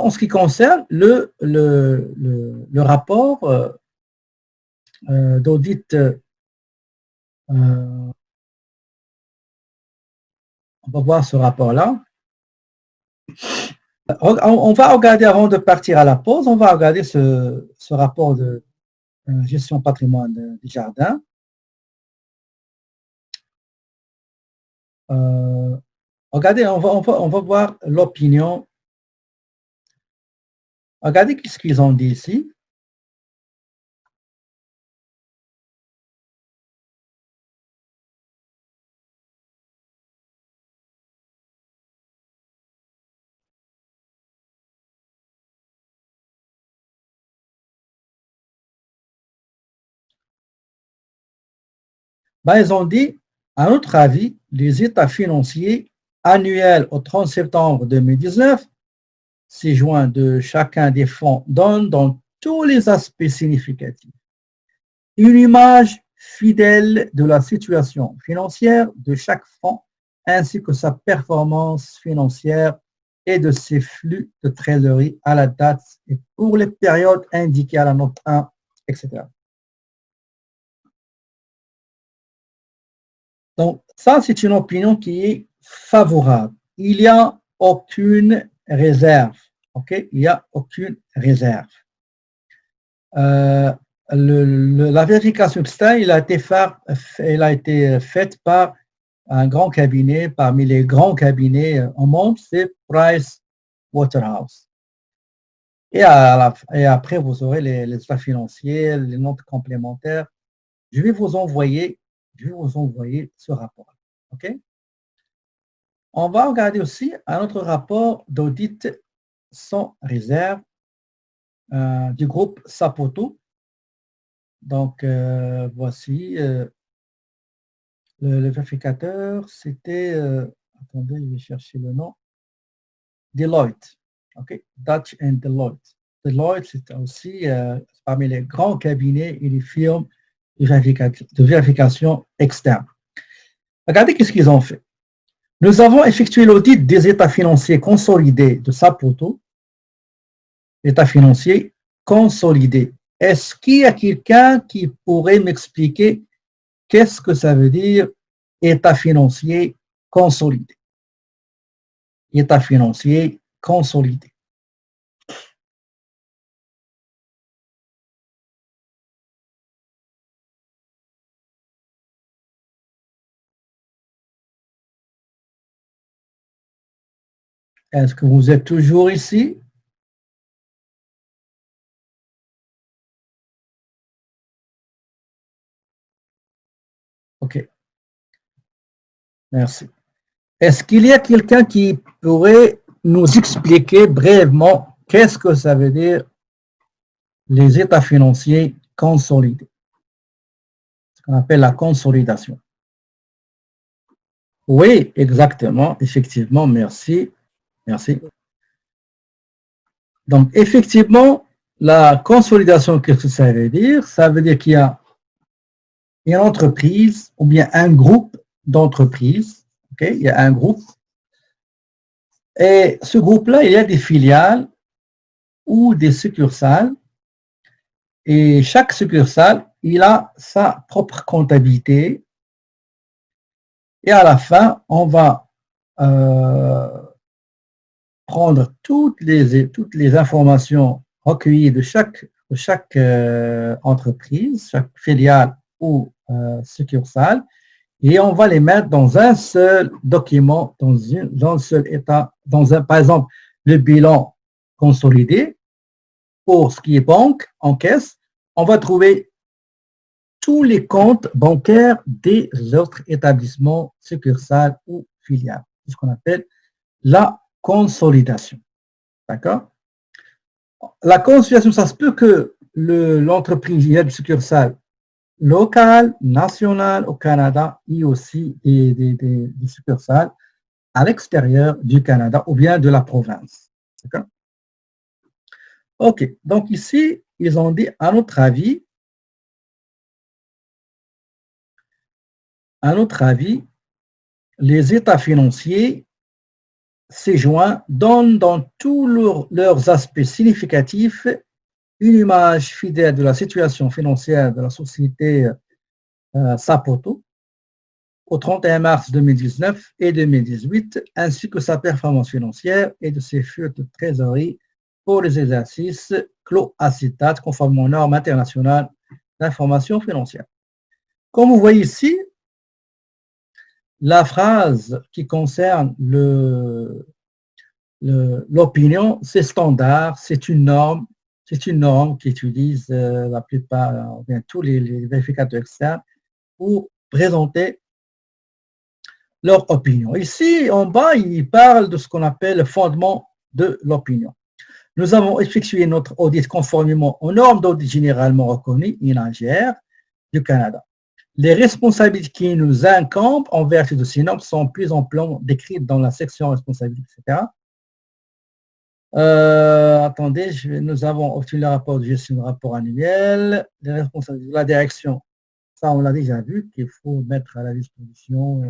en ce qui concerne le rapport d'audit, on va voir ce rapport-là. On va regarder, avant de partir à la pause, on va regarder ce rapport de gestion patrimoine des jardins. Regardez, on va voir l'opinion. Regardez ce qu'ils ont dit ici. Ben, ils ont dit, à notre avis, les états financiers annuels au 30 septembre 2019, 6 juin de chacun des fonds, donnent dans tous les aspects significatifs une image fidèle de la situation financière de chaque fonds ainsi que sa performance financière et de ses flux de trésorerie à la date et pour les périodes indiquées à la note 1, etc. Donc, ça, c'est une opinion qui est favorable. Il n'y a aucune réserve. OK? Il n'y a aucune réserve. La vérification externe, elle a été faite par un grand cabinet, parmi les grands cabinets au monde, c'est Price Waterhouse. Et après, vous aurez les états financiers, les notes complémentaires. Je vais vous envoyer ce rapport. OK? On va regarder aussi un autre rapport d'audit sans réserve du groupe Sapoto. Donc, voici le vérificateur, c'était, attendez, je vais chercher le nom, Deloitte. OK? Dutch and Deloitte. Deloitte, c'est aussi parmi les grands cabinets et les firmes de vérification externe. Regardez qu'est-ce qu'ils ont fait. Nous avons effectué l'audit des états financiers consolidés de Sapoto, états financiers consolidés. Est-ce qu'il y a quelqu'un qui pourrait m'expliquer qu'est-ce que ça veut dire état financier consolidé? État financier consolidé. Est-ce que vous êtes toujours ici? OK. Merci. Est-ce qu'il y a quelqu'un qui pourrait nous expliquer brièvement qu'est-ce que ça veut dire les états financiers consolidés? Ce qu'on appelle la consolidation. Oui, exactement, effectivement, merci. Merci. Donc, effectivement, la consolidation, qu'est-ce que ça veut dire? Ça veut dire qu'il y a une entreprise ou bien un groupe d'entreprises. Okay? Il y a un groupe. Et ce groupe-là, il y a des filiales ou des succursales. Et chaque succursale, il a sa propre comptabilité. Et à la fin, on va prendre toutes les informations recueillies de chaque entreprise, chaque filiale ou succursale, et on va les mettre dans un seul document, dans un seul état, par exemple, le bilan consolidé. Pour ce qui est banque, en caisse, on va trouver tous les comptes bancaires des autres établissements, succursales ou filiales. C'est ce qu'on appelle la consolidation. D'accord? La consolidation, ça se peut que l'entreprise, il y a des succursales locales, nationales au Canada et aussi des succursales à l'extérieur du Canada ou bien de la province. D'accord? OK. Donc ici, ils ont dit, à notre avis, les états financiers ces joints donnent dans tous leurs aspects significatifs une image fidèle de la situation financière de la société Sapoto au 31 mars 2019 et 2018, ainsi que sa performance financière et de ses flux de trésorerie pour les exercices clos à CITAT, conformément aux normes internationales d'information financière. Comme vous voyez ici, la phrase qui concerne l'opinion, c'est standard, c'est une norme qui utilise la plupart, bien tous les vérificateurs externes pour présenter leur opinion. Ici, en bas, il parle de ce qu'on appelle le fondement de l'opinion. Nous avons effectué notre audit conformément aux normes d'audit généralement reconnues, INAGR, du Canada. Les responsabilités qui nous incombent en vertu de ces normes sont plus amplement décrites dans la section responsabilité, etc. Attendez, nous avons obtenu le rapport de gestion de rapport annuel, les responsabilités de la direction. Ça, on l'a déjà vu, qu'il faut mettre à la disposition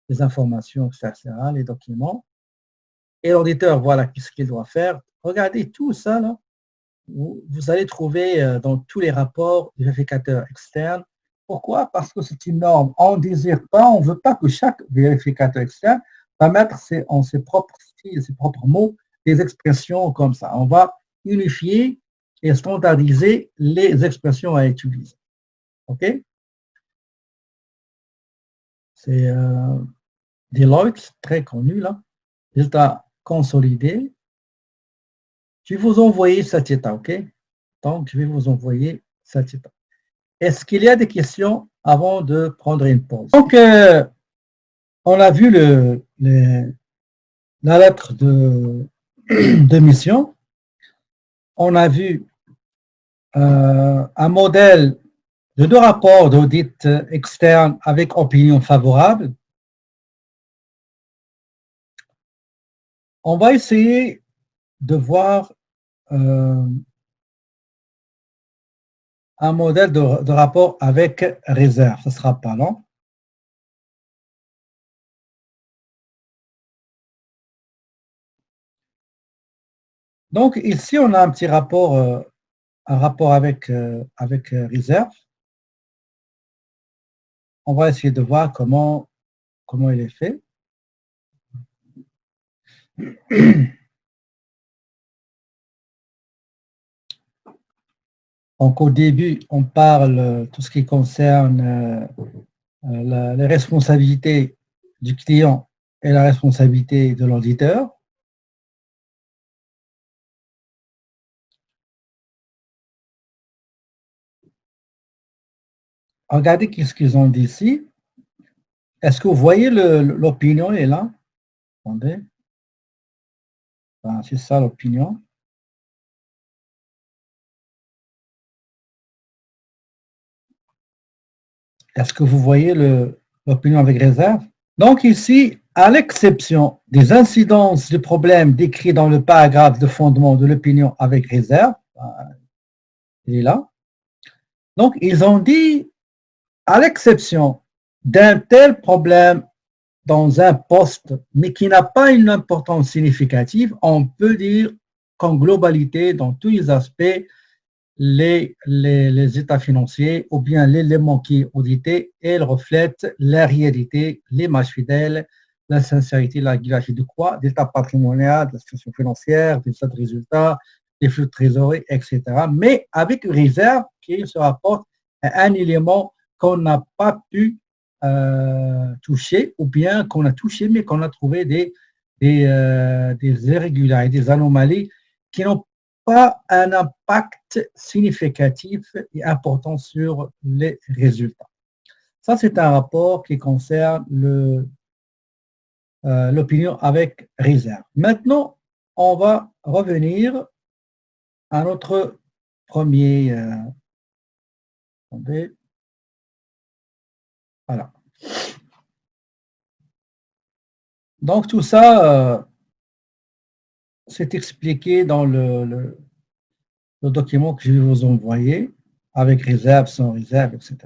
les informations, etc., les documents. Et l'auditeur, voilà ce qu'il doit faire. Regardez tout ça, là. Vous allez trouver dans tous les rapports du vérificateur externe. Pourquoi? Parce que c'est une norme. On ne désire pas, on ne veut pas que chaque vérificateur externe va mettre en ses propres styles, ses propres mots, des expressions comme ça. On va unifier et standardiser les expressions à utiliser. OK? C'est Deloitte, très connu là. Résultat consolidé. Je vais vous envoyer cet état, OK? Donc, je vais vous envoyer cet état. Est-ce qu'il y a des questions avant de prendre une pause? Donc, on a vu la lettre de mission. On a vu un modèle de 2 rapports d'audit externe avec opinion favorable. On va essayer de voir un modèle de rapport avec réserve. Ce ne sera pas long. Donc, ici, on a un petit rapport, avec réserve. On va essayer de voir comment il est fait. Donc, au début, on parle tout ce qui concerne les responsabilités du client et la responsabilité de l'auditeur. Regardez ce qu'ils ont dit ici. Est-ce que vous voyez l'opinion est là? Attendez. C'est ça l'opinion. Est-ce que vous voyez l'opinion avec réserve? Donc ici, à l'exception des incidences de problèmes décrits dans le paragraphe de fondement de l'opinion avec réserve, il est là. Donc ils ont dit, à l'exception d'un tel problème dans un poste, mais qui n'a pas une importance significative, on peut dire qu'en globalité, dans tous les aspects, les états financiers ou bien l'élément qui est audité, elle reflète la réalité, l'image fidèle, la sincérité, la régularité de quoi? D'état patrimonial, de la situation financière, des états de résultats, des flux de trésorerie, etc. Mais avec réserve qui se rapporte à un élément qu'on n'a pas pu toucher ou bien qu'on a touché mais qu'on a trouvé des irrégularités, des anomalies qui n'ont pas un impact significatif et important sur les résultats. Ça, c'est un rapport qui concerne l'opinion avec réserve. Maintenant, on va revenir à notre premier... attendez. Voilà. Donc, tout ça, c'est expliqué dans le document que je vais vous envoyer, avec réserve, sans réserve, etc.